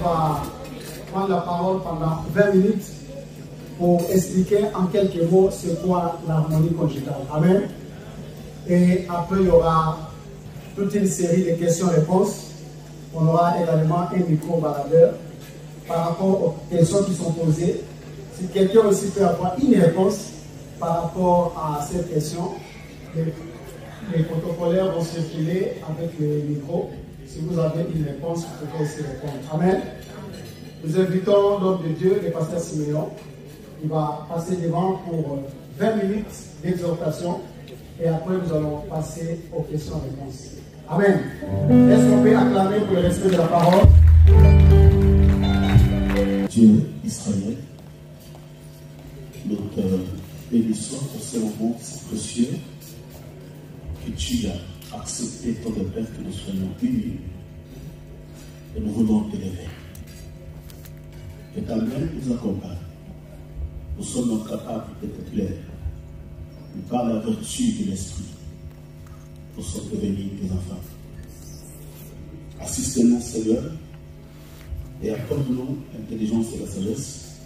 va prendre la parole pendant 20 minutes pour expliquer en quelques mots c'est quoi l'harmonie conjugale. Amen. Et après, il y aura toute une série de questions-réponses. On aura également un micro-baladeur par rapport aux questions qui sont posées. Si quelqu'un aussi peut avoir une réponse par rapport à cette question, les protocolaires vont circuler avec le micro. Si vous avez une réponse, vous pouvez aussi répondre. Amen. Nous invitons l'homme de Dieu, le pasteur Siméon. Il va passer devant pour 20 minutes d'exhortation et après nous allons passer aux questions-réponses. Amen. Est-ce qu'on peut acclamer pour le respect de la parole? Dieu Israël, nous te bénissons pour ce moment si précieux que tu as accepté ton Père que nous soyons unis et nous voulons t'élever. Que ta main nous accompagne. Nous sommes capables de te plaire. Par la vertu de l'Esprit, nous sommes devenus tes enfants. Assistez-nous, Seigneur, et accorde-nous l'intelligence et la sagesse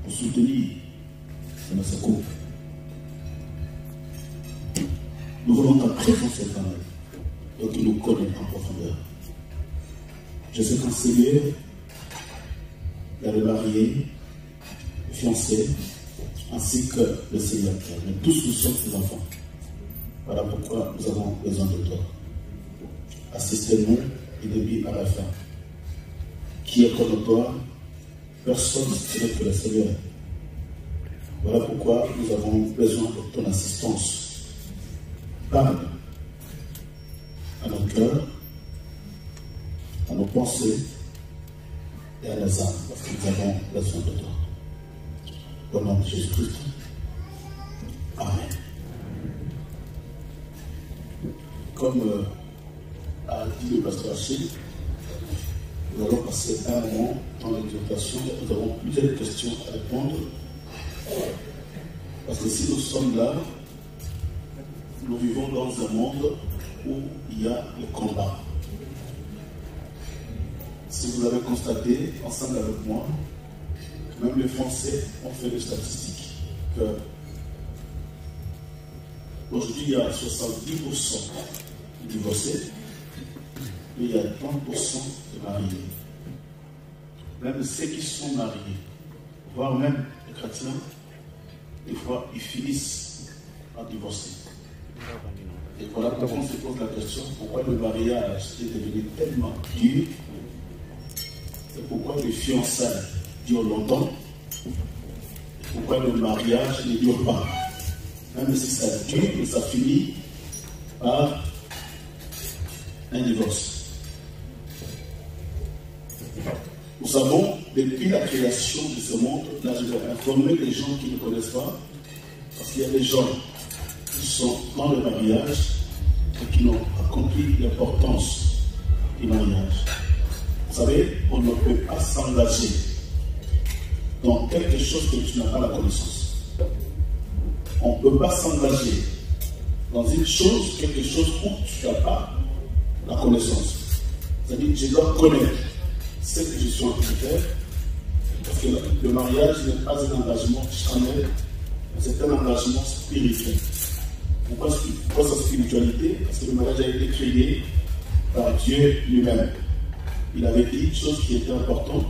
pour soutenir nos secours. Nous voulons ta présence éternelle et que nous connaissons en profondeur. Je sais qu'en Seigneur, il y a le marié, le fiancé, ainsi que le Seigneur. Mais tous nous sommes tes enfants. Voilà pourquoi nous avons besoin de toi. Assistez-nous et début à la fin. Qui est comme toi? Personne ne que le Seigneur. Voilà pourquoi nous avons besoin de ton assistance. Parle à nos cœurs, à nos pensées et à nos âmes, parce que nous avons besoin de toi. Au nom de Jésus-Christ. Amen. Comme a dit le pasteur Achille, nous allons passer un moment dans l'exhortation. Nous avons plusieurs questions à répondre. Parce que si nous sommes là, nous vivons dans un monde où il y a le combat. Si vous avez constaté, ensemble avec moi, même les Français ont fait des statistiques que aujourd'hui il y a 70% de divorcés et il y a 30% de mariés. Même ceux qui sont mariés, voire même les chrétiens, des fois ils finissent par divorcer. Et voilà pourquoi on se pose la question pourquoi le mariage est devenu tellement dur et pourquoi les fiançailles dure longtemps, pourquoi le mariage ne dure pas. Même si ça dure, ça finit par un divorce. Nous savons, depuis la création de ce monde, là je vais informer les gens qui ne connaissent pas, parce qu'il y a des gens qui sont dans le mariage et qui n'ont pas compris l'importance du mariage. Vous savez, on ne peut pas s'engager dans quelque chose que tu n'as pas la connaissance. On ne peut pas s'engager dans une chose, quelque chose où tu n'as pas la connaissance. C'est-à-dire, je dois connaître ce que je suis en train de faire, parce que le mariage n'est pas un engagement charnel, mais c'est un engagement spirituel. Pourquoi sa spiritualité? Parce que le mariage a été créé par Dieu lui-même. Il avait dit une chose qui était importante,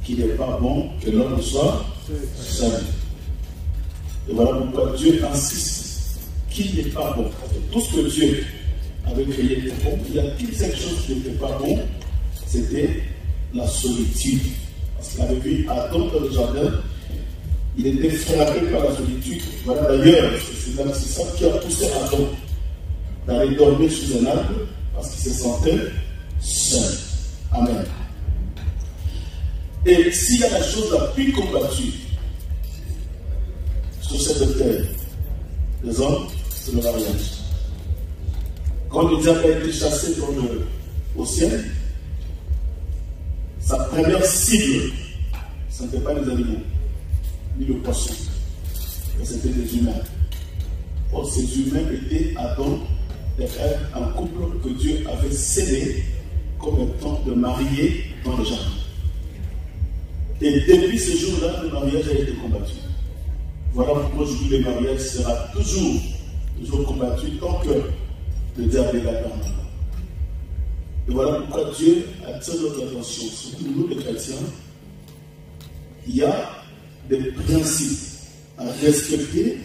qu'il n'est pas bon que l'homme soit seul. Et voilà pourquoi Dieu insiste qu'il n'est pas bon. Parce que tout ce que Dieu avait créé était bon. Il y a une seule chose qui n'était pas bon, c'était la solitude. Parce qu'il avait vu Adam dans le jardin, il était frappé par la solitude. Voilà d'ailleurs, c'est ça qui a poussé Adam d'aller dormir sous un arbre, parce qu'il se sentait seul. Amen. Et s'il y a la chose la plus combattue sur cette terre, les hommes, c'est le mariage. Quand le diable a été chassé au ciel, sa première cible, ce n'était pas les animaux, ni le poisson, mais c'était les humains. Or, ces humains étaient Adam et Ève, un couple que Dieu avait scellé comme étant de mariés dans le jardin. Et depuis ce jour-là, le mariage a été combattu. Voilà pourquoi je dis que le mariage sera toujours combattu tant que le diable est là permanent. Et voilà pourquoi Dieu attire notre attention, surtout nous les chrétiens. Il y a des principes à respecter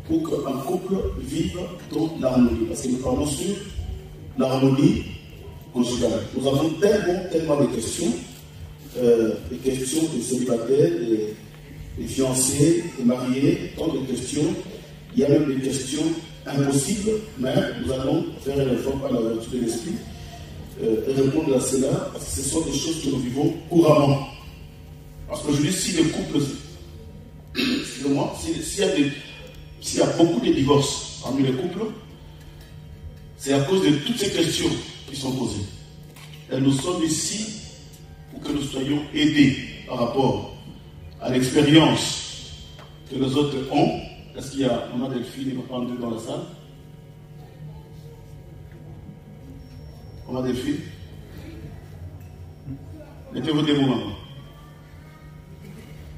pour qu'un couple vive dans l'harmonie. Parce que nous parlons sur l'harmonie conjugale. Nous avons tellement de questions. Des questions des célibataires, des fiancés, des mariés, tant de questions. Il y a même des questions impossibles, mais nous allons faire un effort par la vertu de l'esprit et répondre à cela, parce que ce sont des choses que nous vivons couramment. Parce qu'aujourd'hui, si le couple, excusez-moi, s'il y a beaucoup de divorces parmi les couples, c'est à cause de toutes ces questions qui sont posées. Et nous sommes ici pour que nous soyons aidés par rapport à l'expérience que les autres ont. Est-ce qu'il y a Maman Delphine et Papa André dans la salle? Maman Delphine? Mettez-vous des mots, maman.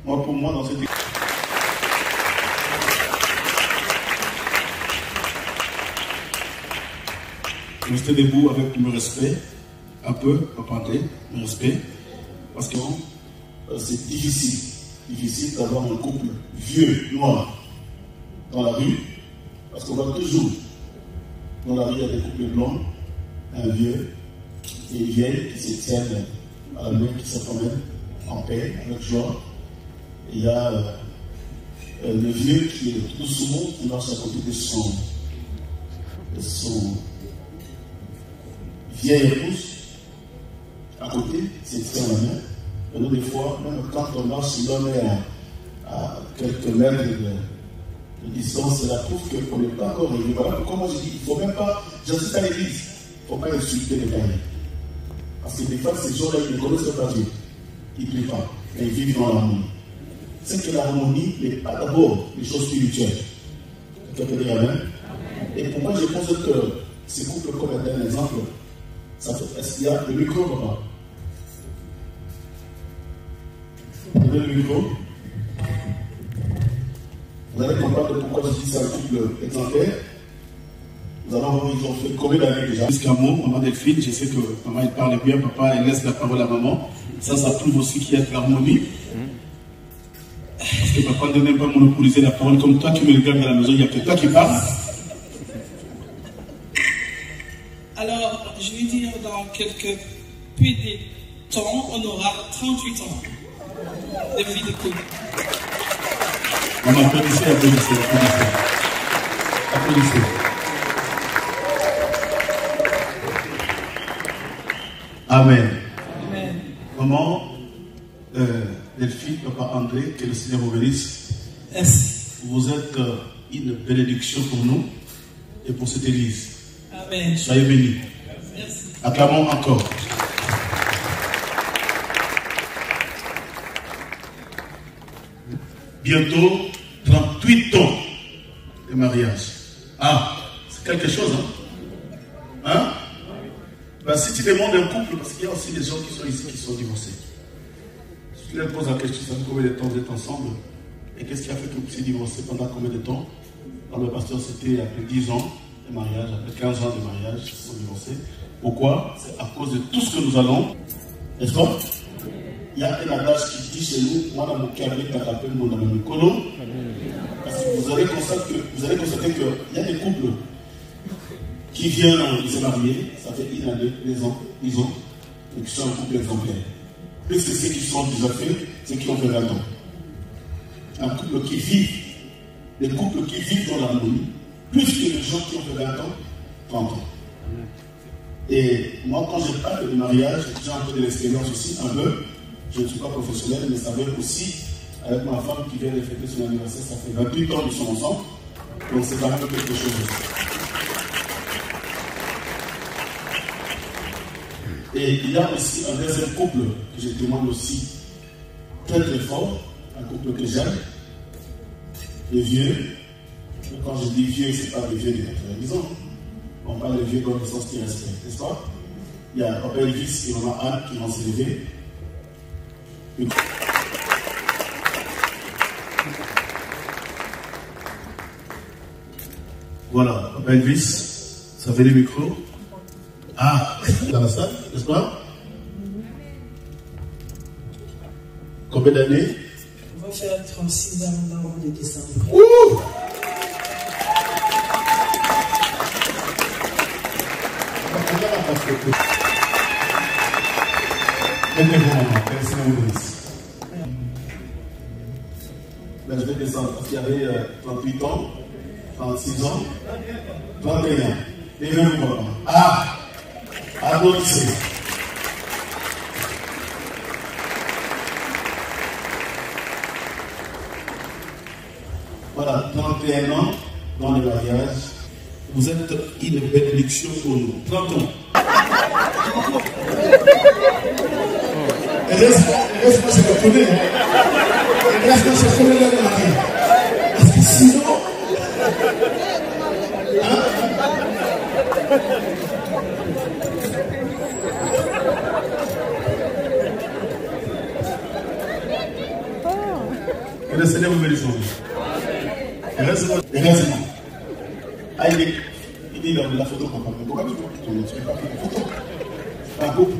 Moi, pour moi, dans cette équipe. Restez debout avec le respect, un peu, Papa André, le respect, parce que c'est difficile d'avoir un couple vieux, noir, dans la rue, parce qu'on va toujours, dans la rue, il y a des couples blancs, un vieux et une vieille qui se tiennent à la main, qui se promènent en paix, avec joie. Et il y a le vieux qui est tout souvent, qui marche à côté de son vieille épouse, à côté, c'est tient la main. Et nous, des fois, même quand on marche, l'homme est à quelques mètres de distance, cela prouve qu'on n'est pas encore arrivé. Voilà pourquoi moi je dis, il ne faut même pas, j'insiste à l'église, il ne faut pas insulter les païens. Parce que des fois, ces gens-là, ils ne connaissent pas Dieu. Ils ne prient pas, mais ils vivent dans l'harmonie. C'est que l'harmonie n'est pas d'abord les choses spirituelles. Quelqu'un peut dire Amen. Et pourquoi je pense que ces couples, comme un exemple, est-ce qu'il y a le micro, papa? Vous avez le micro? Vous allez comprendre pourquoi je dis ça, un couple exemplaire. Nous allons voir, ils ont fait combien d'années déjà? Jusqu'à mot, maman Delphine, je sais que maman elle parle bien, papa elle laisse la parole à maman. Ça prouve aussi qu'il y a de l'harmonie. Parce que papa ne veut même pas monopoliser la parole comme toi qui me regardes à la maison, il n'y a que toi qui parles. Alors, je vais dire, dans quelques peu de temps, on aura 38 ans de vie de couple. On applaudissez. Amen. Amen. Maman, Delphine, Papa André, que le Seigneur vous bénisse. Merci. Vous êtes une bénédiction pour nous et pour cette église. Amen. Soyez bénis. Merci. Acclamons encore. Bientôt 38 ans de mariage. Ah, c'est quelque chose, hein? Ben, si tu demandes un couple, parce qu'il y a aussi des gens qui sont ici qui sont divorcés. Si tu leur poses la question, ça fait combien de temps vous êtes ensemble? Et qu'est-ce qui a fait que vous êtes divorcés pendant combien de temps? Alors le pasteur, c'était après 10 ans de mariage, après 15 ans de mariage, ils sont divorcés. Pourquoi? C'est à cause de tout ce que nous allons, n'est-ce pas? Il y a un adage qui dit chez nous, moi, dans mon carré, quand j'appelle mon ami Colo, parce que vous allez constater qu'il y a des couples qui viennent se marier, ça fait une année, 2 ans, 10 ans, et qui sont un couple exemplaire. Plus que ceux qui sont déjà faits, ceux qui ont fait 20 ans. Un couple qui vit, des couples qui vivent dans l'harmonie, plus que les gens qui ont fait 20 ans, 30 ans. Et moi, quand je parle de mariage, j'ai un peu de l'expérience aussi, un peu. Je ne suis pas professionnel, mais ça veut aussi, avec ma femme qui vient de fêter son anniversaire, ça fait 28 ans qu'ils sont ensemble. Donc c'est quand même quelque chose. Et il y a aussi un deuxième couple que je témoigne aussi très très fort, un couple que j'aime, les vieux. Quand je dis vieux, ce n'est pas des vieux de 90 ans. On parle de vieux dans le sens qui respecte, n'est-ce pas? Il y a Papa Elvis et Maman Anne qui vont s'élever. Voilà, Papa Elvis, ça fait les micros. Ah, dans la salle, n'est-ce pas? Combien d'années? On va faire 36 ans dans le mois de décembre. Ouh! Là, je vais descendre parce qu'il y avait 38 ans, 36 ans, 31. Et même moi. Ah! Applaudissez. Voilà, 31 ans dans le mariage. Vous êtes une bénédiction pour nous. 30 ans. Et reste-moi se retourner. Et reste-moi se retourner dans le mariage. Parce que sinon. Et le Seigneur vous met les choses. Et reste-moi. Ah, il dit dans la photo qu'on parle. Pourquoi tu ne fais pas une photo? Pas beaucoup.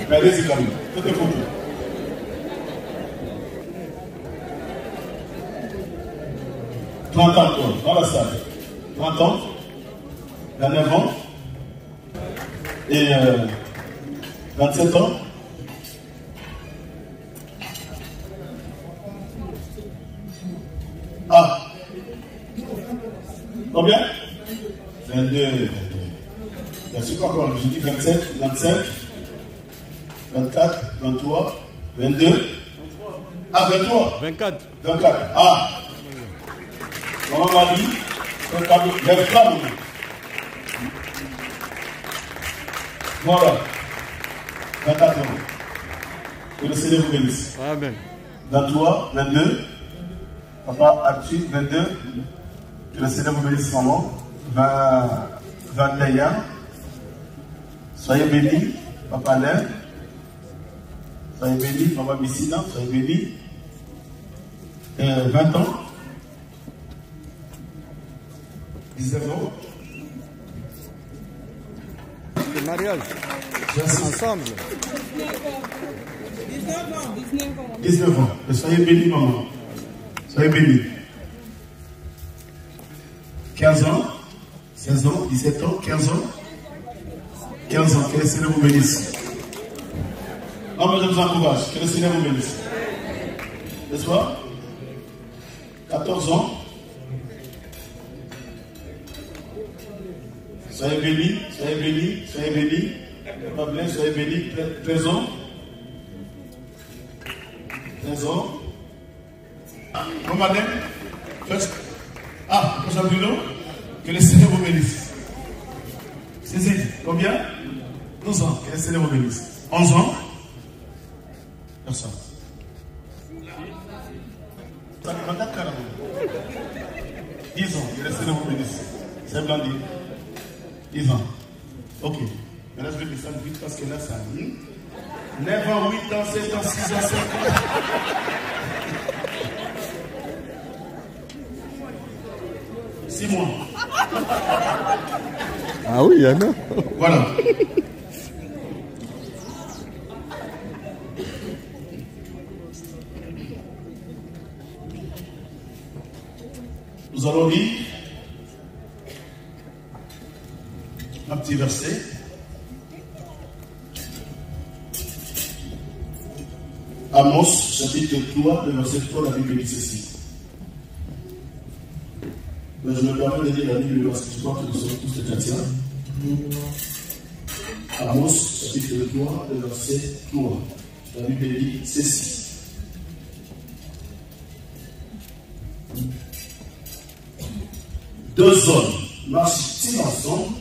Mais allez-y quand même. Faites une photo. « 30 ans, dans la salle. 30 ans, 29 ans, et 27 ans. Ah, combien? 22. Bien sûr, encore, je dis 27, 25, 24, 23, 22. Ah, 23. 24. 24. Ah. Maman m'a dit, lève-toi. Voilà. 24 ans. Que le Seigneur vous bénisse. Amen. 23, 22. Papa Archie, 22. Que le Seigneur vous bénisse, maman. 21. Soyez bénis, Papa Alain. Soyez bénis, Maman Missina. Soyez bénis. 20 ans. 19 ans. Le mariage. Ensemble. 19 ans. Soyez bénis, maman. Soyez bénis. 15 ans. 16 ans. 17 ans. 15 ans. 15 ans. Que le Seigneur vous bénisse. Non, mais je vous encourage. Que le Seigneur vous bénisse. N'est-ce pas? 14 ans. Soyez bénis, soyez bénis, soyez bénis. Papa Blaise, soyez bénis. 13 ans. 13 ans. Bon, madame. Ah, Bruno, que le Seigneur vous bénisse. Cécile, combien? 12 ans, que le Seigneur vous bénisse. 11 ans. Personne. Ça ne va pas carrément. 10 ans, que le Seigneur vous bénisse. C'est Blandine. 10 ans. Ok. Maintenant, je vais descendre vite parce que là, ça arrive. 9 ans, 8 ans, 7 ans, 6 ans, 7 ans. 6 mois. Ah oui, il y en a. Voilà. Nous allons lire un petit verset. Amos, chapitre 3, le verset 3, la Bible dit ceci. Mais je me permets de lire la Bible parce que je crois que nous sommes tous des chrétiens. Amos, chapitre 3, le verset 3. La Bible dit ceci. Deux hommes marchent-ils ensemble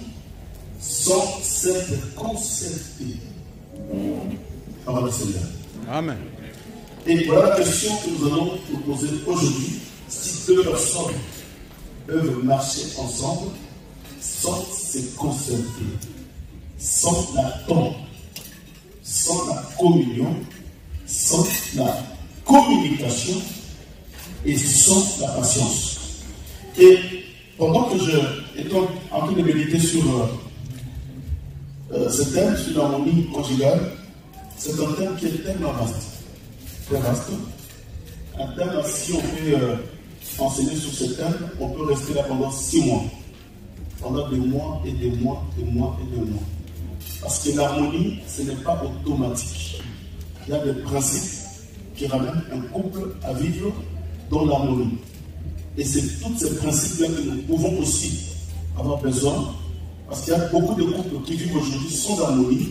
sans s'être concertés? Parole du Seigneur. Amen. Et voilà la question que nous allons nous poser aujourd'hui. Si deux personnes peuvent marcher ensemble sans se concerter, sans l'attendre, sans la communion, sans la communication et sans la patience. Et pendant que je étais en train de méditer sur ce thème, sur l'harmonie conjugale, c'est un thème qui est tellement vaste. Très vaste. Un thème, si on peut enseigner sur ce thème, on peut rester là pendant 6 mois. Pendant des mois et des mois, des mois et des mois. Parce que l'harmonie, ce n'est pas automatique. Il y a des principes qui ramènent un couple à vivre dans l'harmonie. Et c'est tous ces principes-là que nous pouvons aussi avoir besoin. Parce qu'il y a beaucoup de couples qui vivent aujourd'hui sans harmonie.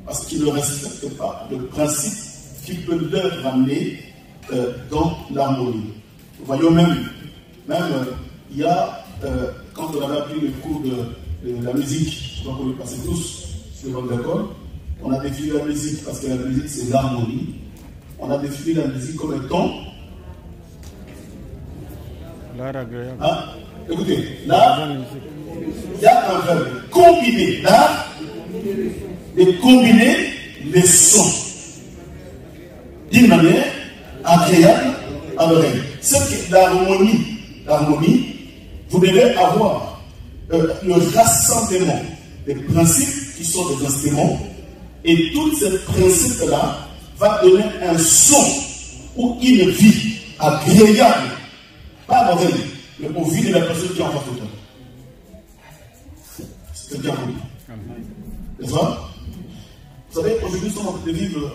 Parce qu'ils ne respectent pas le principe qui peut leur ramener dans l'harmonie. Voyons même il y a, quand on avait appris le cours de la musique, je crois qu'on le passait tous, c'est d'accord, on a défini la musique parce que la musique c'est l'harmonie. On a défini la musique comme étant l'art agréable. Hein? Écoutez, là, il y a un verbe combiner l'art et combiner les sons d'une manière agréable à l'oreille. C'est que l'harmonie, vous devez avoir le rassemblement des principes qui sont des instruments, et tous ces principes-là vont donner un son ou une vie agréable, pas à l'oreille, mais au vie de la personne qui est en face de toi. C'est bien connu. N'est-ce pas? Vous savez, aujourd'hui, nous sommes en train de vivre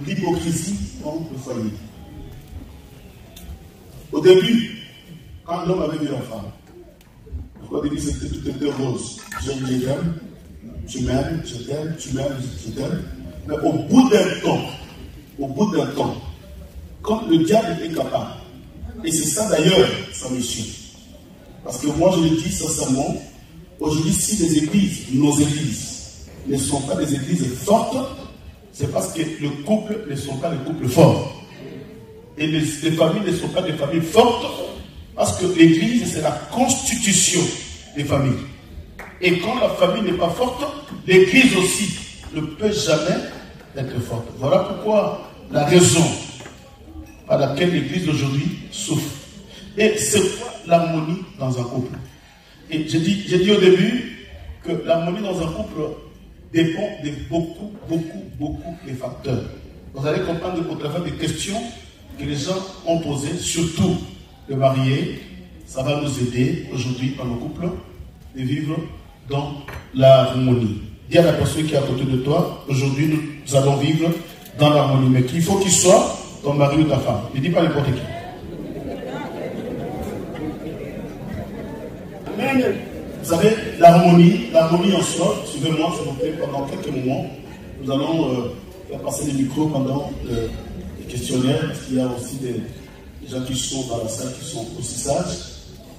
l'hypocrisie dans le foyer. Au début, quand l'homme avait vu la femme, au début, tout était rose. Je t'aime, tu m'aimes, je t'aime, tu m'aimes, je t'aime. Mais au bout d'un temps, quand le diable est capable, et c'est ça d'ailleurs sa mission. Parce que moi, je le dis sincèrement, aujourd'hui, si les églises, nos églises, ne sont pas des églises fortes, c'est parce que le couple ne sont pas des couples forts. Et les familles ne sont pas des familles fortes, parce que l'église, c'est la constitution des familles. Et quand la famille n'est pas forte, l'église aussi ne peut jamais être forte. Voilà pourquoi la raison par laquelle l'église aujourd'hui souffre. Et c'est quoi l'harmonie dans un couple? Et j'ai dit au début que l'harmonie dans un couple dépend de beaucoup de facteurs. Vous allez comprendre au travers des questions que les gens ont posées, surtout les mariés. Ça va nous aider aujourd'hui dans nos couples de vivre dans l'harmonie. Dis à la personne qui est à côté de toi, aujourd'hui nous allons vivre dans l'harmonie. Mais il faut qu'il soit ton mari ou ta femme. Ne dis pas n'importe qui. Amen. Vous savez, l'harmonie en soi, suivez-moi, s'il vous plaît, pendant quelques moments, nous allons faire passer les micros pendant les questionnaires, parce qu'il y a aussi des gens qui sont dans la salle, qui sont aussi sages,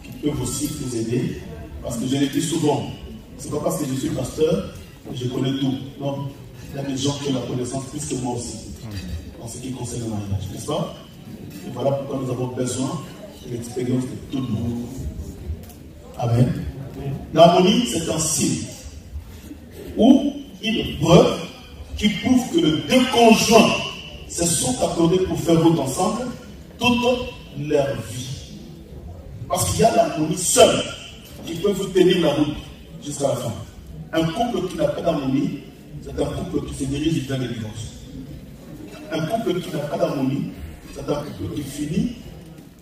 qui peuvent aussi nous aider. Parce que je l'ai dit souvent, c'est pas parce que je suis pasteur que je connais tout. Non, il y a des gens qui ont la connaissance plus que moi aussi, en ce qui concerne le mariage, n'est-ce pas? Et voilà pourquoi nous avons besoin de l'expérience de tout le monde. Amen. L'harmonie, c'est un signe ou une preuve qui prouve que les deux conjoints se sont accordés pour faire route ensemble toute leur vie. Parce qu'il y a l'harmonie seule qui peut vous tenir la route jusqu'à la fin. Un couple qui n'a pas d'harmonie, c'est un couple qui se dirige vers le divorce. Un couple qui n'a pas d'harmonie, c'est un couple qui finit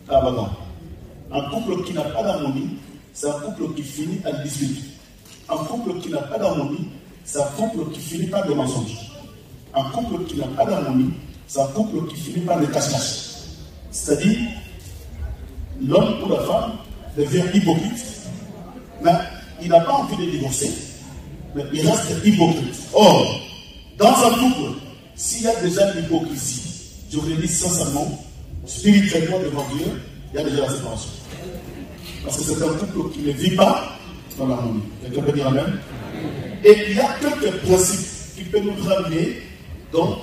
à l'abandon. Un couple qui n'a pas d'harmonie, c'est un couple qui finit à la dispute. Un couple qui n'a pas d'harmonie, c'est un couple qui finit par des mensonges. Un couple qui n'a pas d'harmonie, c'est un couple qui finit par des cache-cache. C'est-à-dire, l'homme ou la femme devient hypocrite, mais il n'a pas envie de divorcer, mais il reste hypocrite. Or, dans un couple, s'il y a déjà l'hypocrisie, je vous le dis sincèrement, spirituellement devant Dieu, il y a déjà la séparation. Parce que c'est un couple qui ne vit pas dans l'harmonie. Quelqu'un peut dire amen? Et il y a quelques principes qui peuvent nous ramener dans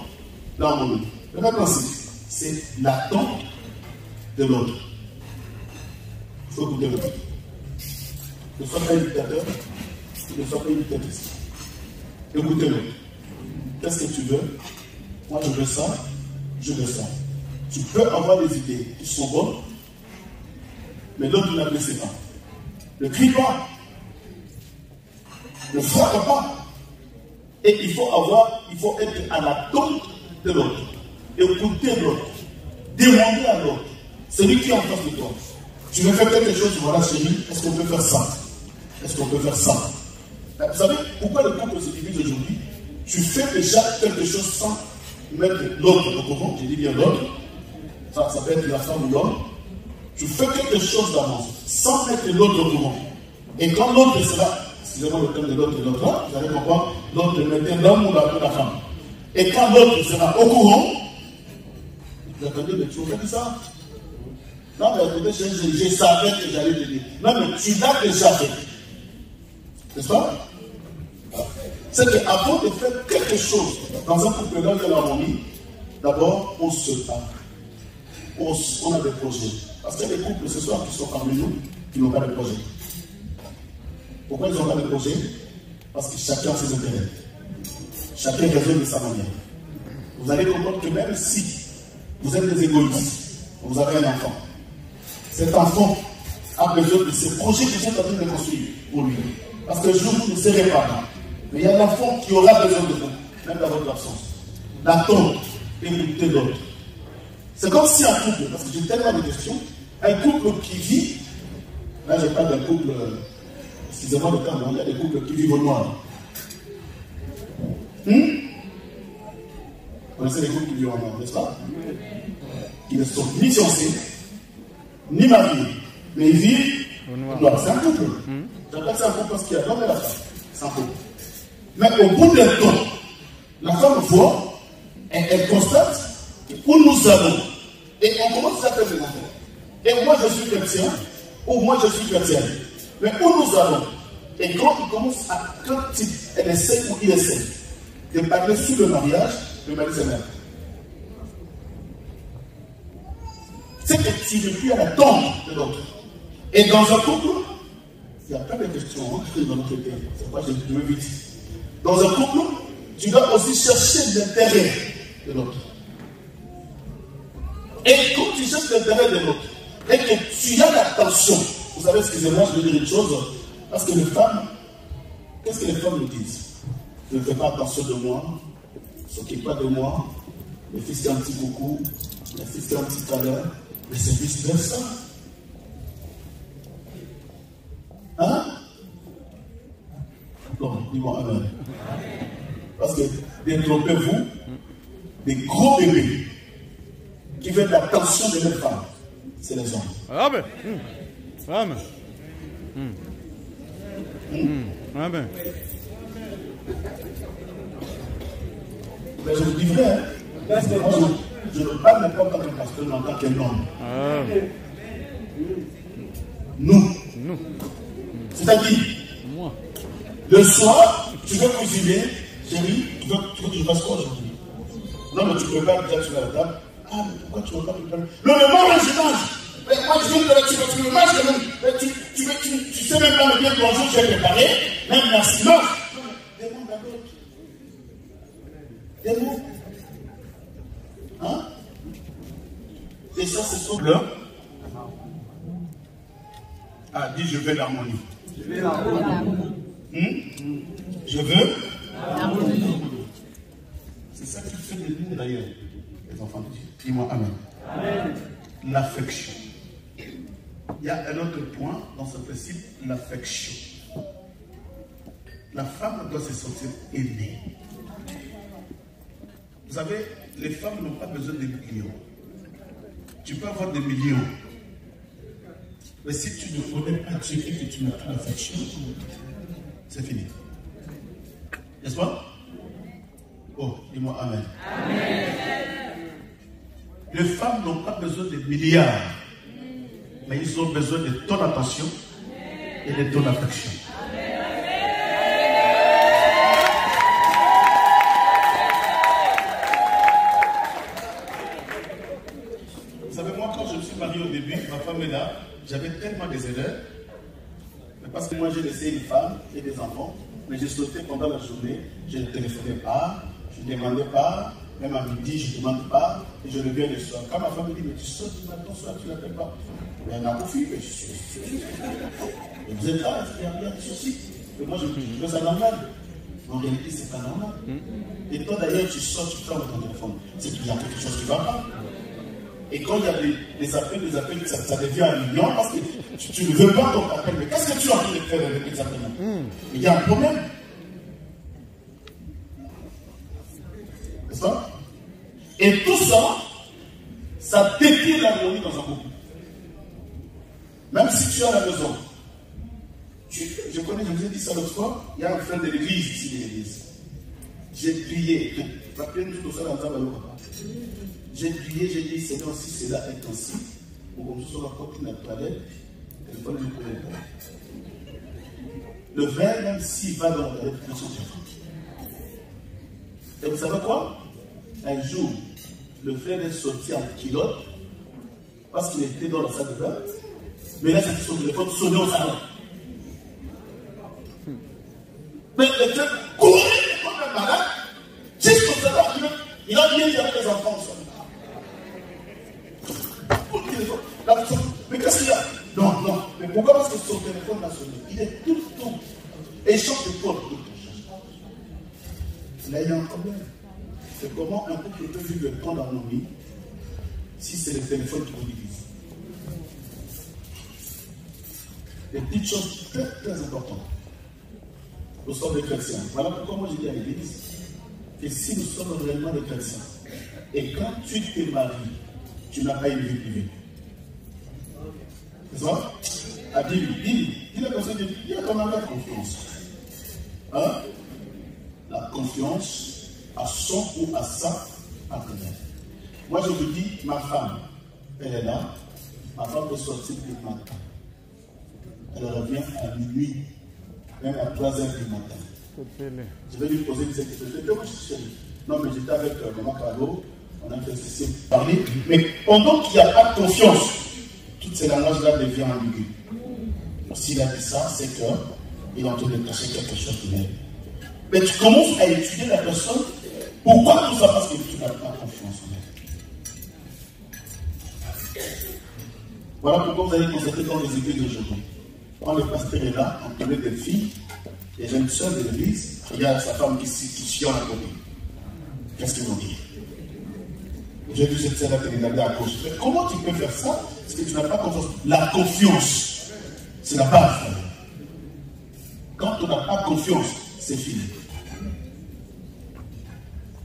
l'harmonie. Le premier principe, c'est l'attente de l'autre. Il faut écouter le truc. ne sois pas imitateur, ne sois pas imitatrice. Écoutez-le. Qu'est-ce que tu veux? Moi, je veux ça, je veux ça. Tu peux avoir des idées qui sont bonnes, mais l'autre ne la blessez pas. Ne crie pas. Ne frappe pas. Et il faut être à la tôle de l'autre. Écouter l'autre. Demander à l'autre. Celui qui est en face de toi. Tu veux faire quelque chose, voilà chérie, est-ce qu'on peut faire ça? Est-ce qu'on peut faire ça? Vous savez pourquoi le couple se divise aujourd'hui? Tu fais déjà quelque chose sans mettre l'autre au courant. Je dis bien l'autre. Ça peut être la femme ou l'homme. Tu fais quelque chose d'avance sans mettre l'autre au courant. Et quand l'autre sera, excusez-moi le terme de l'autre et l'autre, vous allez comprendre, l'autre mettait l'homme ou la femme. Et quand l'autre sera au courant, vous attendez, mais tu as fait ça? Non, mais écoutez, je savais que j'allais te dire. Non, mais tu l'as déjà fait. N'est-ce pas? C'est qu'avant de faire quelque chose dans un couple là, il y a l'harmonie, d'abord, on se parle. On a des projets. Parce qu'il y a des couples ce soir qui sont parmi nous qui n'ont pas de projet. Pourquoi ils n'ont pas de projet? Parce que chacun a ses intérêts. Chacun raisonne de sa manière. Vous allez comprendre que même si vous êtes des égoïstes, vous avez un enfant. Cet enfant a besoin de ces projets que vous êtes en train de construire pour lui. Parce que le jour où vous ne serez pas là, mais il y a l'enfant qui aura besoin de vous, même dans votre absence. L'attendre, écouter l'autre. C'est comme si un couple, parce que j'ai tellement de questions, un couple qui vit, là je parle d'un couple, excusez-moi le terme, il y a des couples qui vivent au noir. Vous connaissez les couples qui vivent au noir, n'est-ce pas? Qui ne sont ni fiancés, ni mariés, mais ils vivent au noir. C'est un couple. J'appelle ça un couple parce qu'il y a l'homme et la femme. C'est un couple. Mais au bout d'un temps, la femme voit, et elle constate où nous allons. Et on commence à faire des enfants. Et moi je suis chrétien, ou moi je suis chrétienne. Mais où nous allons? Et quand il commence à, quand elle essaie ou il essaie de parler sur le mariage, le mari s'énerve. C'est que tu ne plus à la tombe de l'autre. Et dans un couple, il y a plein de questions dans notre pays. C'est pourquoi je veux vite. Dans un couple, tu dois aussi chercher l'intérêt de l'autre. Et quand tu cherches l'intérêt de l'autre, et que tu as l'attention, vous savez, excusez-moi, je vais dire une chose, parce que les femmes, qu'est-ce que les femmes nous disent? Ne fais pas attention de moi, ne s'occupe pas de moi, le fils fait un petit coucou, le fils fait un petit câlin, mais c'est vice-versa. Hein? Non, dis-moi amen. Parce que détrompez-vous, des gros bébés qui veulent l'attention de leurs femmes, c'est les hommes. Amen. Amen. Amen. Mais je vous dis vrai, hein? Parce que moi, je ne parle pas en tant que pasteur, mais en tant qu'un homme. Nous. C'est-à-dire, moi. Le soir, tu veux cuisiner, chérie, tu veux que je fasse quoi aujourd'hui? Non, mais tu ne peux pas déjà sur la table. Ah, mais pourquoi tu ne veux pas préparer? Non, mais moi, je mange. Mais moi, je viens de la tu me manges quand même. Mais tu sais même pas le bien que bonjour j'ai préparé. Même merci. Non. Demande à l'autre. Demande. Hein? Et ça, c'est son bleu. Ah, dis, je veux l'harmonie. Je veux l'harmonie. Je veux l'harmonie. C'est ça qui fait de nous d'ailleurs, les enfants de Dieu. Dis-moi amen. Amen. L'affection. Il y a un autre point dans ce principe, l'affection. La femme doit se sentir aimée. Vous savez, les femmes n'ont pas besoin de millions. Tu peux avoir des millions. Mais si tu ne connais pas Dieu et que tu n'as pas l'affection, c'est fini. N'est-ce pas? Oh, dis-moi amen. Amen. Les femmes n'ont pas besoin de milliards, mais ils ont besoin de ton attention et de ton affection. Vous savez, moi, quand je me suis marié au début, ma femme est là, j'avais tellement des erreurs, mais parce que moi j'ai laissé une femme et des enfants, mais j'ai sauté pendant la journée, je ne téléphonais pas, je ne demandais pas, même à midi, je ne demande pas, et je reviens le soir. Quand ma femme me dit, mais tu sautes du matin, soir, tu ne l'appelles pas. Mais elle n'a pas fui, mais je suis. Et vous êtes là, il n'y a rien de souci. Et moi, je trouve ça normal. Mais en réalité, ce n'est pas normal. Et toi, d'ailleurs, tu sors, tu fermes ton téléphone. C'est qu'il y a quelque chose qui ne va pas. Et quand il y a des appels, ça devient un million parce que tu ne veux pas qu'on t'appelle. Mais qu'est-ce que tu as envie de faire avec exactement? Il y a un problème. N'est-ce pas? Et tout ça, ça détruit l'harmonie dans un couple. Même si tu es à la maison. Je connais, je vous ai dit ça l'autre fois, il y a un frère de l'église ici de l'église. J'ai prié. J'ai prié, j'ai dit, Seigneur, si cela est ainsi, ou comme ce soit quand il n'a pas d'aide, il faut le connaître. Le frère, même s'il va dans la toilette, il prend son téléphone. Et vous savez quoi? Un jour, le frère est sorti en kilote parce qu'il était dans la salle de bain. Mais là, c'était son téléphone sonné au salon. Mais le frère courait comme un malade. Juste comme ça, il a bien dit avec les enfants. Mais qu'est-ce qu'il y a? Non. Mais pourquoi? Parce que son téléphone l'a sonné. Il est tout. Et il change de porte. Là, il y a un problème. C'est comment un couple peut vivre le temps d'harmonie si c'est le téléphone qui vous divise. Des petites choses très, très importantes. Nous sommes des chrétiens. Voilà pourquoi moi je dis à l'église que si nous sommes réellement des chrétiens, et quand tu te maries, tu n'as pas une vie privée. C'est ça? Ah, dis la personne, il y a quand même la confiance. Hein? La confiance à son ou à sa partenaire. Moi je vous dis, ma femme, elle est là, ma femme peut sortir le matin. Elle revient à minuit, même à 3h du matin. Je vais lui poser une question. Non, mais j'étais avec maman Carlo, on a fait ceci, parler. Mais pendant qu'il n'y a pas de confiance, toutes ces langages-là deviennent ambigus. S'il a dit ça, c'est qu'il est en train de cacher quelque chose qui est. Mais tu commences à étudier la personne. Pourquoi tout ça? Parce que tu n'as pas confiance en elle. Voilà pourquoi vous allez constater dans les églises d'aujourd'hui. Quand le pasteur est là, on connaît des filles, des jeunes sœurs de l'église, il y a sa femme qui chiant à côté. Qu'est-ce qu'ils vont dire? J'ai vu cette sœur-là qui regardait à gauche. Mais comment tu peux faire ça? Parce que tu n'as pas confiance. La confiance, c'est la base. Quand on n'a pas confiance, c'est fini.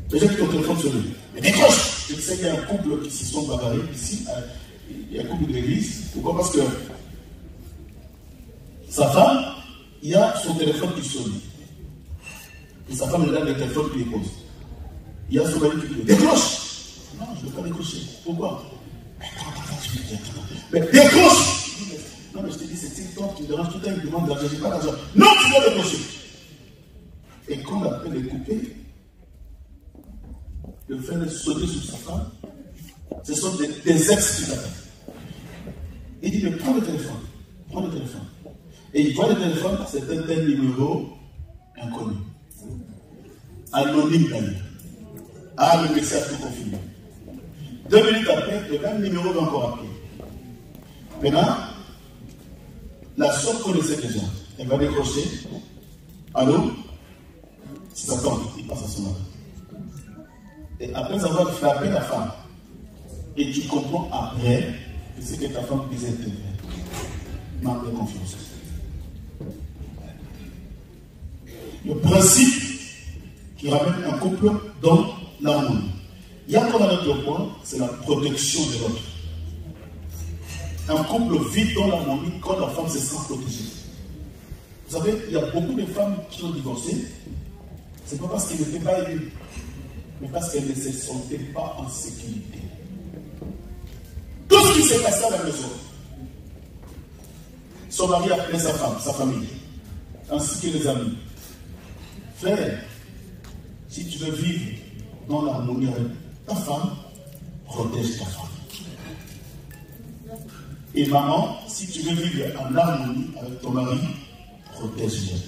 Déjà que ton téléphone sur lui. Mais décroche! Je sais qu'il y a un couple qui s'y sont bagarrés ici. Il y a un couple de l'église. Pourquoi? Parce que sa femme, il y a son téléphone qui sonne. Et sa femme regarde le téléphone qui lui pose. Il y a son mari qui dit décroche! Non, je ne veux pas décrocher. Pourquoi? Mais décroche! Non, mais je te dis, c'est TikTok, tu me déranges tout le temps, il me demande d'argent, je n'ai pas d'argent. Non, tu dois décrocher! Et quand l'appel est coupé, le frère est sauté sur sa femme. Ce sont des ex qui l'appellent. Il dit, mais prends le téléphone. Prends le téléphone. Et il voit le téléphone, c'est un tel numéro inconnu. Anonyme d'ailleurs. Ah, le message tout confirmé. 2 minutes après, le même numéro va encore appeler. Maintenant, la soeur connaissait déjà. Elle va décrocher. Allô? C'est sa femme, il passe à son mari. Et après avoir frappé la femme, et tu comprends après que ce que ta femme disait était vrai. Manque de confiance. Le principe qui ramène un couple dans l'harmonie. Il y a encore un autre point, c'est la protection de l'autre. Un couple vit dans l'harmonie quand la femme se sent protégée. Vous savez, il y a beaucoup de femmes qui ont divorcé. Ce n'est pas parce qu'elles n'étaient pas aimées, mais parce qu'elles ne se sentaient pas en sécurité. Tout ce qui s'est passé à la maison, son mari a appelé sa femme, sa famille, ainsi que les amis. Frère, si tu veux vivre dans l'harmonie avec ta femme, protège ta femme. Et maman, si tu veux vivre en harmonie avec ton mari, protège-moi.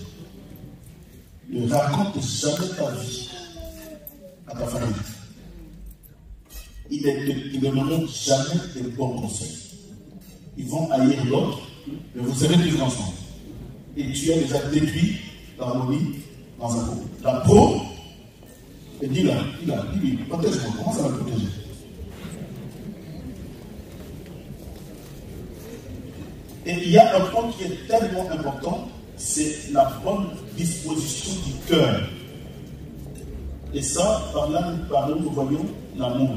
Ne raconte jamais ta vie à ta famille. Ils ne donneront jamais de bons conseils. Ils vont haïr l'autre, mais vous serez vivre ensemble. Et tu as déjà détruit l'harmonie dans un couple. La pro, et dis-la, protège-moi. Comment ça va le protéger? Et il y a un point qui est tellement important, c'est la bonne disposition du cœur. Et ça, par là, nous voyons l'amour.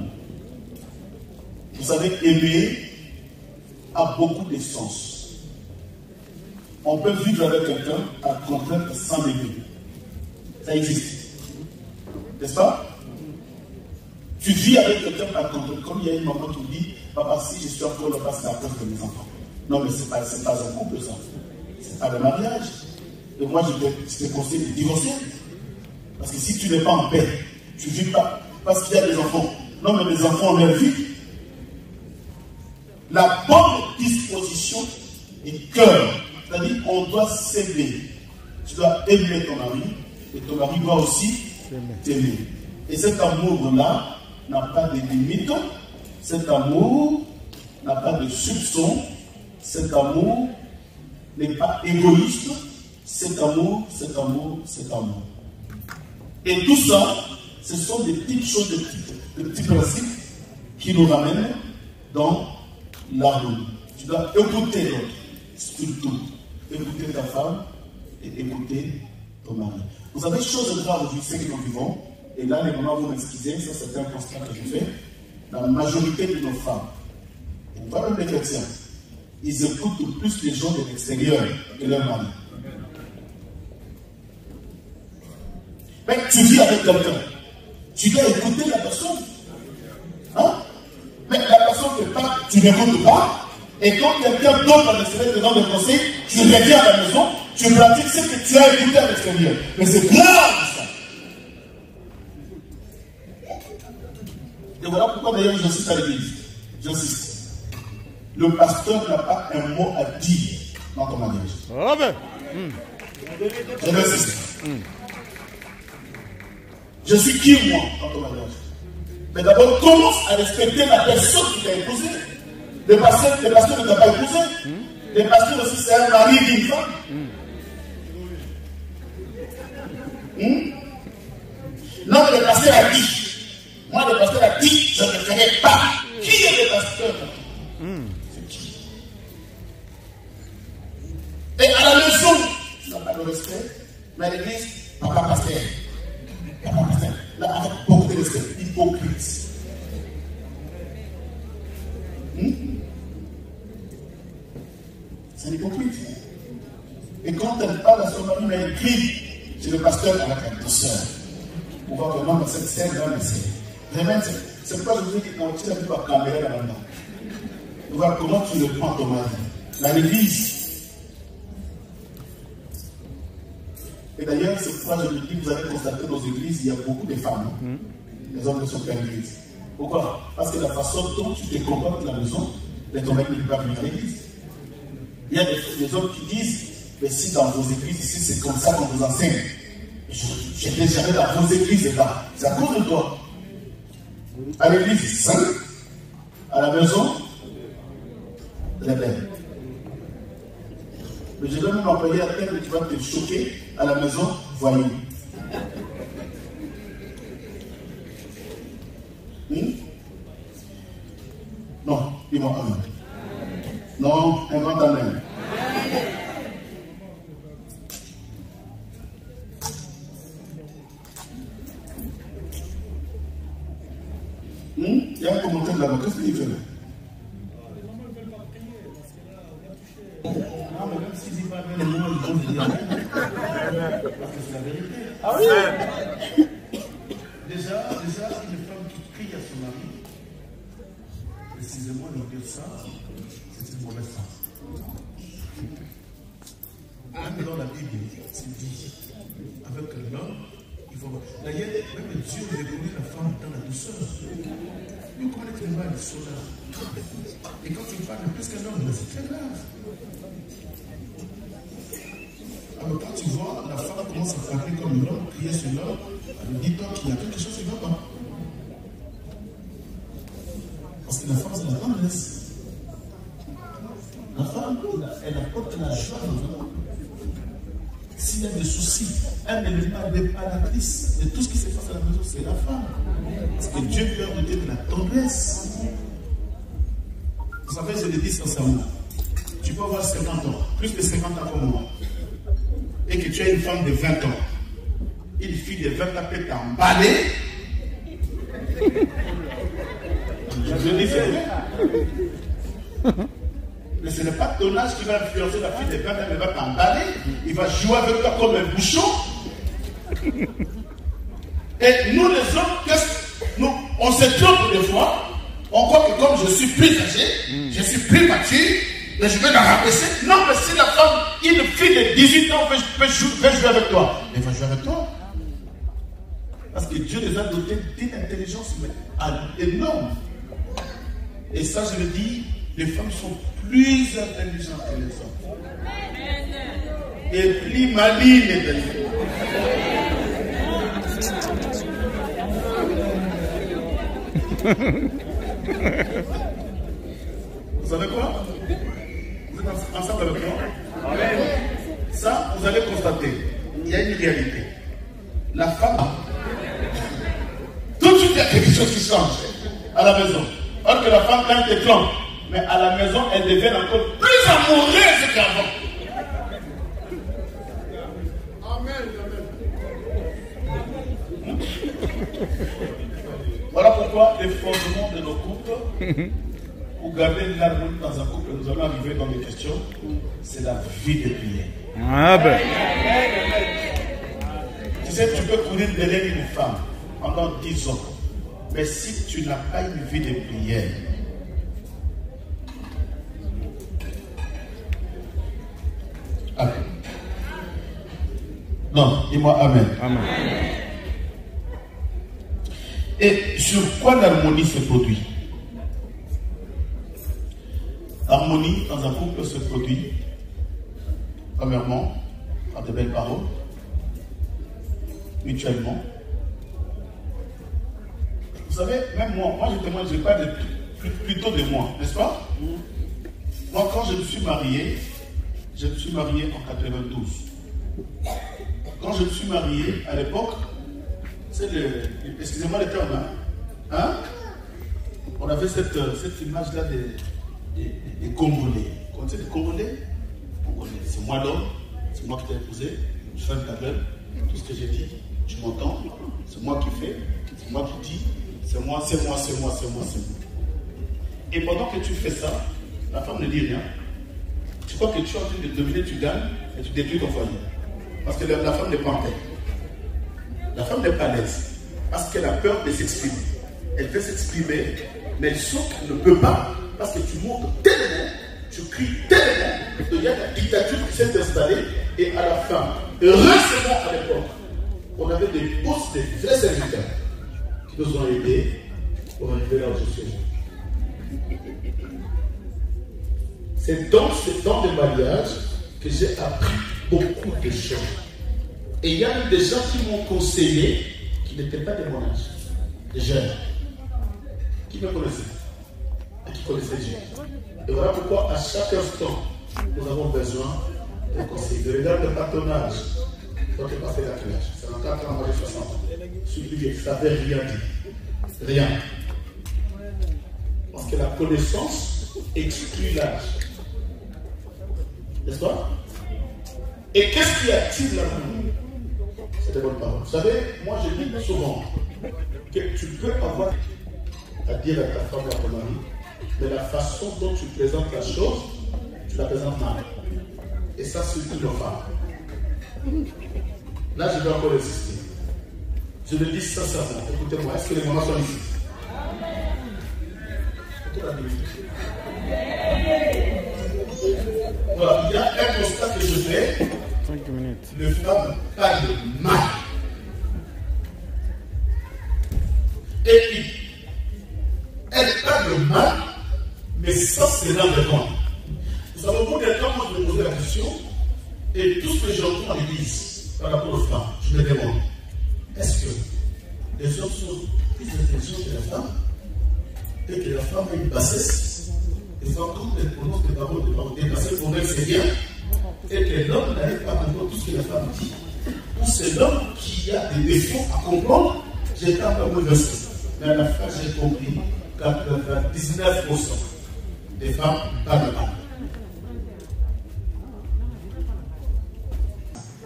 Vous savez, aimer a beaucoup de sens. On peut vivre avec quelqu'un à contraire sans aimer. Ça existe. N'est-ce pas? Tu vis avec quelqu'un à contraire. Comme il y a une maman qui dit, papa, si je suis encore là-bas, c'est à cause de mes enfants. Non, mais ce n'est pas un couple, ça. Ce n'est pas le mariage. Et moi, je te conseille de divorcer. Parce que si tu n'es pas en paix, tu ne vis pas. Parce qu'il y a des enfants. Non, mais les enfants ont leur vie. La bonne disposition du cœur. C'est-à-dire qu'on doit s'aimer. Tu dois aimer ton mari. Et ton mari doit aussi t'aimer. Et cet amour-là n'a pas de limite. Cet amour n'a pas de soupçon. Cet amour n'est pas égoïste. Cet amour. Et tout ça, ce sont des petites choses, des petits principes qui nous ramènent dans l'harmonie. Tu dois écouter l'autre, surtout. Écouter ta femme et écouter ton mari. Vous savez, chose grave aujourd'hui, c'est que nous vivons, et là, les moments, vous m'excusez, ça c'est un constat que je fais, la majorité de nos femmes, et pas même les chrétiens, ils écoutent plus les gens de l'extérieur que leur mari. Mais tu vis avec quelqu'un, tu dois écouter la personne. Hein? Mais la personne que tu n'écoutes pas, et quand quelqu'un d'autre à l'extérieur te donne des conseils, tu reviens à la maison, tu pratiques ce que tu as écouté à l'extérieur. Mais c'est grave ça. Et voilà pourquoi d'ailleurs j'insiste à l'église. J'insiste. Le pasteur n'a pas un mot à dire dans ton mariage. Ah ben. Je l'insiste. Je suis qui moi dans ton mariage? Mais d'abord, commence à respecter la personne qui t'a épousé. Les pasteurs ne t'ont pas épousé. Les pasteurs aussi, c'est un mari d'une femme. Non, le pasteur a dit. Moi, le pasteur a dit, je ne ferai pas. Qui est le pasteur? C'est qui? Et à la maison, tu n'as pas le respect. Mais à l'église, papa pasteur. Papa pasteur. Là, avec beaucoup de respect. Hypocrite. C'est hypocrite. Et quand elle parle à son mari, mais elle crie, c'est le pasteur avec la douceur. On va vraiment dans cette scène dans le ciel. Vraiment, c'est pas je vous dis quand tu as vu la caméra là-dedans. On va comment tu le prends ton mari. Dans l'église. Et d'ailleurs, c'est pourquoi je me dis, vous allez constater dans nos églises, il y a beaucoup de femmes. Les hommes ne sont pas en église. Pourquoi? Parce que la façon dont tu te comportes à la maison, les ton mari ne peut pas venir à l'église. Il y a des hommes qui disent, mais si dans vos églises ici, c'est comme ça qu'on vous enseigne. Je n'ai jamais dans vos églises là. C'est à cause de toi. À l'église, saint. À la maison, rebelle. Mais je vais même employer à terme que tu vas te choquer. À la maison, voyou. Non, dis-moi amen. Non, un grand amen. Il y a un commentaire là-bas. Qu'est-ce qu'il fait là? Non, mais même s'il dit pas bien les mots, ils vont dire amen. Parce que c'est la vérité. Ah oui? Déjà, une femme qui crie à son mari, précisément, de dire ça, c'est une mauvaise femme. Même dans la Bible, c'est dit, avec l'homme, il faut voir. D'ailleurs, même Dieu reconnaît la femme dans la douceur. Nous connaissons mal les soldats. Et quand tu parles de plus qu'un homme, c'est très grave. Alors quand tu vois la femme commence à frapper comme l'homme, crier sur l'homme, dis-toi qu'il y a quelque chose qui ne va pas. Parce que la femme, c'est la tendresse. La femme, elle apporte la joie dans le monde. S'il y a des soucis, un élément déparatrice de tout ce qui se passe à la maison, c'est la femme. Parce que Dieu lui a doté de la tendresse. Vous savez, je le dis sincèrement. Tu peux avoir 50 ans, plus de 50 ans comme moi, et que tu as une femme de 20 ans. Une fille de 20 ans peut t'emballer. Je dis c'est vrai. Mais ce n'est pas ton âge qui va influencer la fille de 20 ans, elle va t'emballer. Il va jouer avec toi comme un bouchon. Et nous les hommes, on se trompe des fois. On croit que comme je suis plus âgé, je suis plus mature, mais je vais la rabaisser. Non, mais si la femme, une fille de 18 ans veut jouer avec toi, elle va jouer avec toi. Parce que Dieu les a dotés d'une intelligence énorme. Et ça, je le dis, les femmes sont plus intelligentes que les hommes. Et plus malignes que les hommes. Vous savez quoi? Vous êtes ensemble avec moi? Ça, vous allez constater, il y a une réalité. La femme, tout de suite, il y a quelque chose qui change à la maison. Alors que la femme, quand elle te trompe, mais à la maison, elle devient encore plus amoureuse qu'avant. Amen. Voilà pourquoi les fondements de nos couples, pour garder l'harmonie dans un couple, nous allons arriver dans les questions, c'est la vie de prière. Ah ben. Tu sais, tu peux courir derrière une femme pendant 10 ans, mais si tu n'as pas une vie de prière, amen. Non, dis-moi amen. Amen. Et sur quoi l'harmonie se produit? L'harmonie dans un couple se produit, premièrement, par de belles paroles, mutuellement. Vous savez, même moi je témoigne, je parle plutôt de moi, n'est-ce pas? Moi, quand je me suis marié en 92. Quand je me suis marié, à l'époque, c'est excusez-moi le terme, hein? On avait cette image-là des Congolais. Vous connaissez les Congolais? C'est moi l'homme, c'est moi qui t'ai épousé, je ferme ta gueule, tout ce que j'ai dit, tu m'entends, c'est moi qui fais, c'est moi qui dis, c'est moi. Et pendant que tu fais ça, la femme ne dit rien. Tu crois que tu es en train de dominer, tu gagnes et tu détruis ton foyer. Parce que la femme n'est pas en paix. La femme n'est pas à l'aise. Parce qu'elle a peur de s'exprimer. Elle veut s'exprimer, mais elle sent qu'elle ne peut pas. Parce que tu montres tellement, tu cries tellement, qu'il y a la dictature qui s'est installée. Et à la fin, heureusement à l'époque, on avait des postes, des vrais serviteurs qui nous ont aidés pour arriver là où je suis. C'est dans ce temps de mariage que j'ai appris beaucoup de choses. Et il y a eu des gens qui m'ont conseillé, qui n'étaient pas de mon âge, des jeunes, qui me connaissaient, et qui connaissaient Dieu. Et voilà pourquoi à chaque instant, nous avons besoin de conseils. Ne regarde pas ton âge. Toi, tu n'es pas fait la clèche. C'est en 4 ans, moi j'ai 60 ans. Celui ça ne veut rien dire. Rien. Parce que la connaissance exclut l'âge. N'est-ce pas? Et qu'est-ce qui attire l'harmonie? C'est des bonnes paroles. Vous savez, moi je dis souvent que tu peux avoir à dire à ta femme ou à ton mari, mais la façon dont tu présentes la chose, tu la présentes mal. Et ça, c'est une femme. Là, je vais encore insister. Je le dis sincèrement. Écoutez-moi, est-ce que les mamans sont ici? Voilà, il y a un constat que je fais. 5 minutes. Les femmes parlent mal. Et c'est dans le monde. Vous savez, au bout d'un temps, moi je me posais la question, et tout ce que j'entends à l'église par rapport aux femmes, je me demande, est-ce que les hommes sont plus intelligents que la femme, et que la femme a une bassesse, et quand elle prononce des paroles dépassées pour elle, c'est bien, et que l'homme n'arrive pas à comprendre tout ce que la femme dit. Ou c'est l'homme qui a des défauts à comprendre, j'ai pas compris le verset. Mais à la fin, j'ai compris 99% des femmes parlent mal.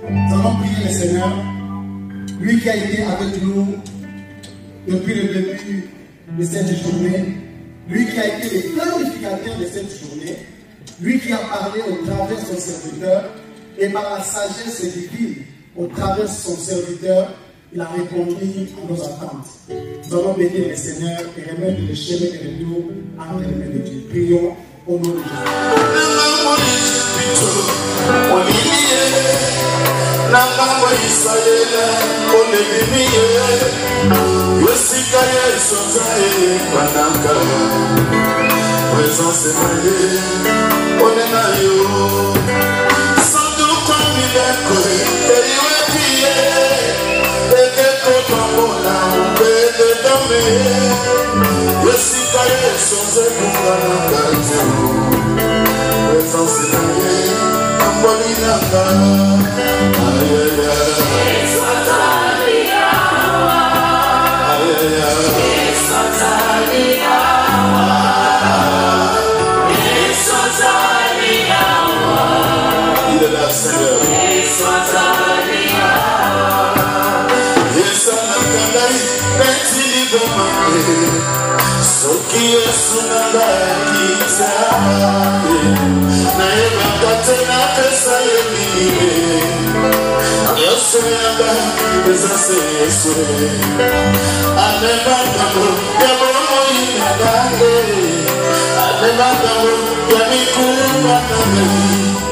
Nous allons prier le Seigneur, lui qui a été avec nous depuis le début de cette journée, lui qui a été le planificateur de cette journée, lui qui a parlé au travers de son serviteur, et par la sagesse divine, au travers de son serviteur, il a répondu à nos attentes. Nous allons bénir le Seigneur et remettre le chemin de nous entre les mains de Dieu. Prions au nom de Jésus. I